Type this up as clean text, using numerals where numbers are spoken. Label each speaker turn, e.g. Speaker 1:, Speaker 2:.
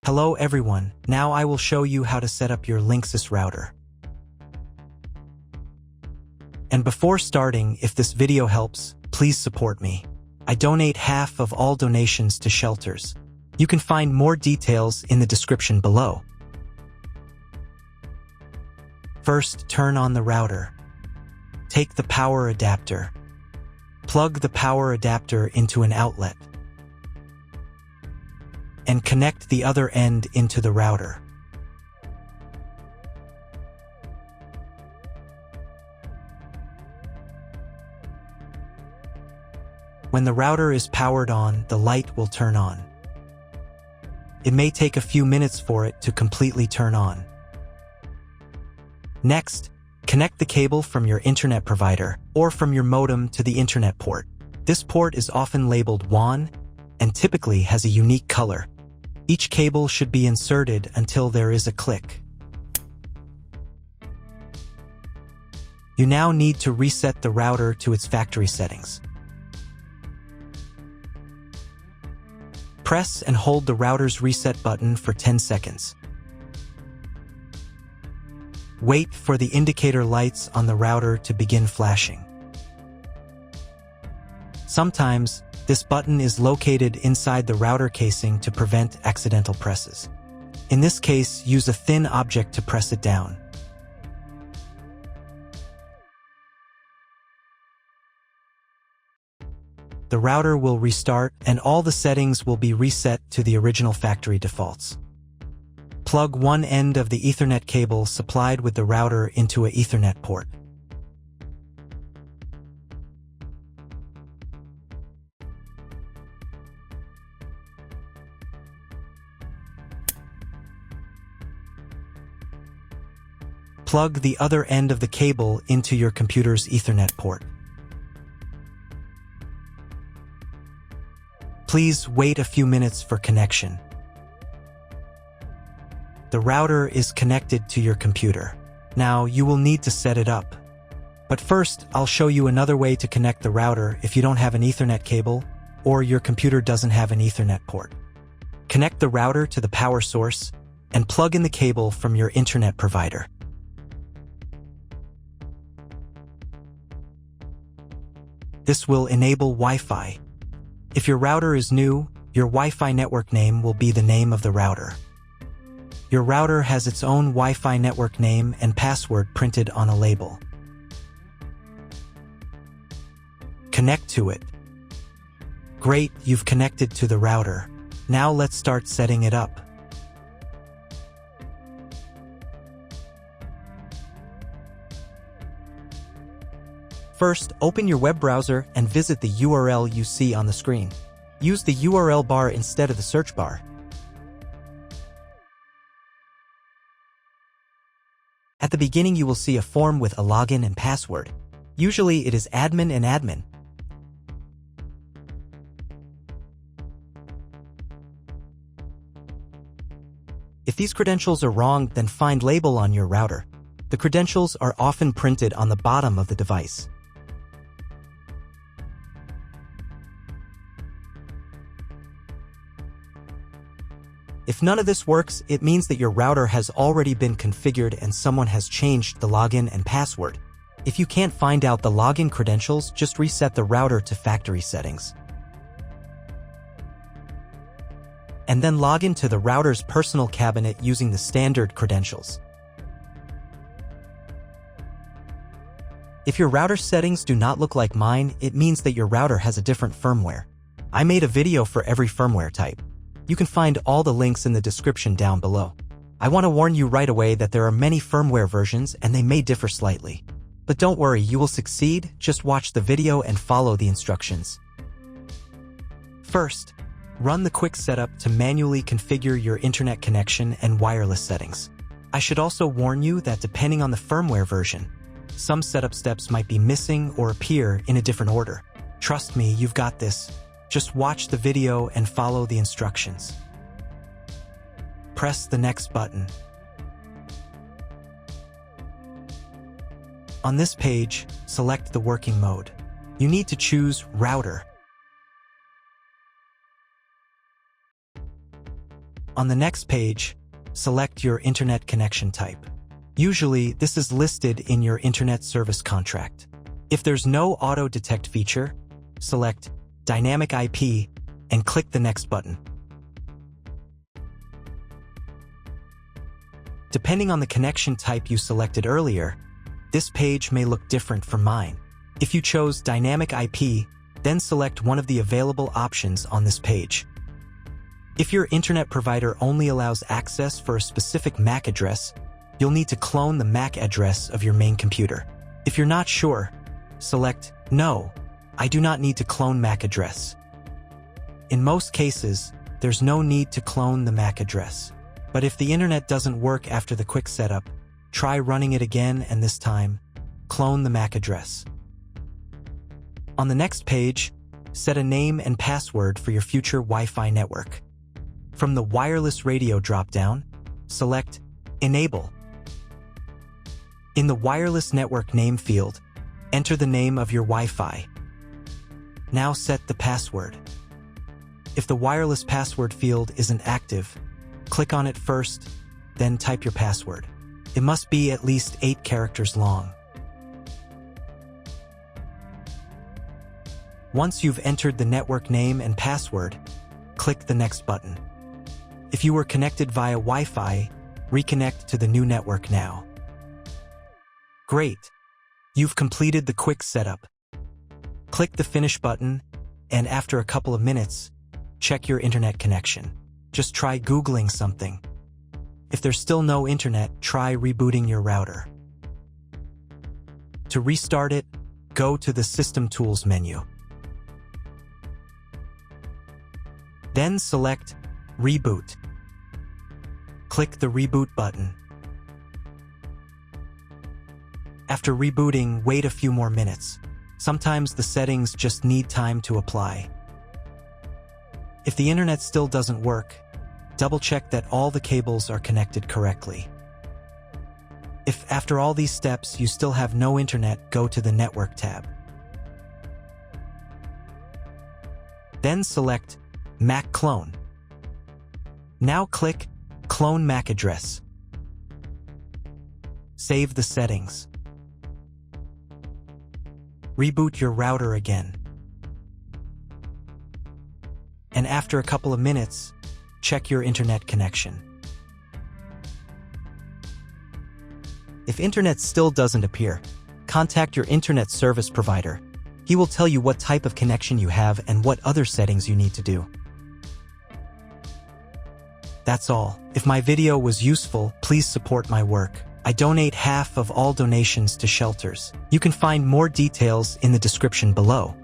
Speaker 1: Hello everyone, now I will show you how to set up your Linksys router. And before starting, if this video helps, please support me. I donate half of all donations to shelters. You can find more details in the description below. First, turn on the router. Take the power adapter. Plug the power adapter into an outlet. And connect the other end into the router. When the router is powered on, the light will turn on. It may take a few minutes for it to completely turn on. Next, connect the cable from your internet provider or from your modem to the internet port. This port is often labeled WAN and typically has a unique color. Each cable should be inserted until there is a click. You now need to reset the router to its factory settings. Press and hold the router's reset button for 10 seconds. Wait for the indicator lights on the router to begin flashing. Sometimes, this button is located inside the router casing to prevent accidental presses. In this case, use a thin object to press it down. The router will restart and all the settings will be reset to the original factory defaults. Plug one end of the Ethernet cable supplied with the router into an Ethernet port. Plug the other end of the cable into your computer's Ethernet port. Please wait a few minutes for connection. The router is connected to your computer. Now you will need to set it up. But first, I'll show you another way to connect the router if you don't have an Ethernet cable or your computer doesn't have an Ethernet port. Connect the router to the power source and plug in the cable from your internet provider. This will enable Wi-Fi. If your router is new, your Wi-Fi network name will be the name of the router. Your router has its own Wi-Fi network name and password printed on a label. Connect to it. Great, you've connected to the router. Now let's start setting it up. First, open your web browser and visit the URL you see on the screen. Use the URL bar instead of the search bar. At the beginning, you will see a form with a login and password. Usually, it is admin and admin. If these credentials are wrong, then find label on your router. The credentials are often printed on the bottom of the device. If none of this works, it means that your router has already been configured and someone has changed the login and password. If you can't find out the login credentials, just reset the router to factory settings. And then log into the router's personal cabinet using the standard credentials. If your router settings do not look like mine, it means that your router has a different firmware. I made a video for every firmware type. You can find all the links in the description down below. I want to warn you right away that there are many firmware versions and they may differ slightly. But don't worry, you will succeed. Just watch the video and follow the instructions. First, run the quick setup to manually configure your internet connection and wireless settings. I should also warn you that depending on the firmware version, some setup steps might be missing or appear in a different order. Trust me, you've got this. Just watch the video and follow the instructions. Press the next button. On this page, select the working mode. You need to choose Router. On the next page, select your internet connection type. Usually, this is listed in your internet service contract. If there's no auto-detect feature, select Dynamic IP and click the Next button. Depending on the connection type you selected earlier, this page may look different from mine. If you chose Dynamic IP, then select one of the available options on this page. If your internet provider only allows access for a specific MAC address, you'll need to clone the MAC address of your main computer. If you're not sure, select No, I do not need to clone MAC address. In most cases, there's no need to clone the MAC address. But if the internet doesn't work after the quick setup, try running it again and this time, clone the MAC address. On the next page, set a name and password for your future Wi-Fi network. From the wireless radio dropdown, select Enable. In the wireless network name field, enter the name of your Wi-Fi. Now set the password. If the wireless password field isn't active, click on it first, then type your password. It must be at least 8 characters long. Once you've entered the network name and password, click the Next button. If you were connected via Wi-Fi, reconnect to the new network now. Great! You've completed the quick setup. Click the Finish button, and after a couple of minutes, check your internet connection. Just try Googling something. If there's still no internet, try rebooting your router. To restart it, go to the System Tools menu. Then select Reboot. Click the Reboot button. After rebooting, wait a few more minutes. Sometimes the settings just need time to apply. If the internet still doesn't work, double-check that all the cables are connected correctly. If after all these steps you still have no internet, go to the Network tab. Then select MAC Clone. Now click Clone MAC Address. Save the settings. Reboot your router again. And after a couple of minutes, check your internet connection. If internet still doesn't appear, contact your internet service provider. He will tell you what type of connection you have and what other settings you need to do. That's all. If my video was useful, please support my work. I donate half of all donations to shelters. You can find more details in the description below.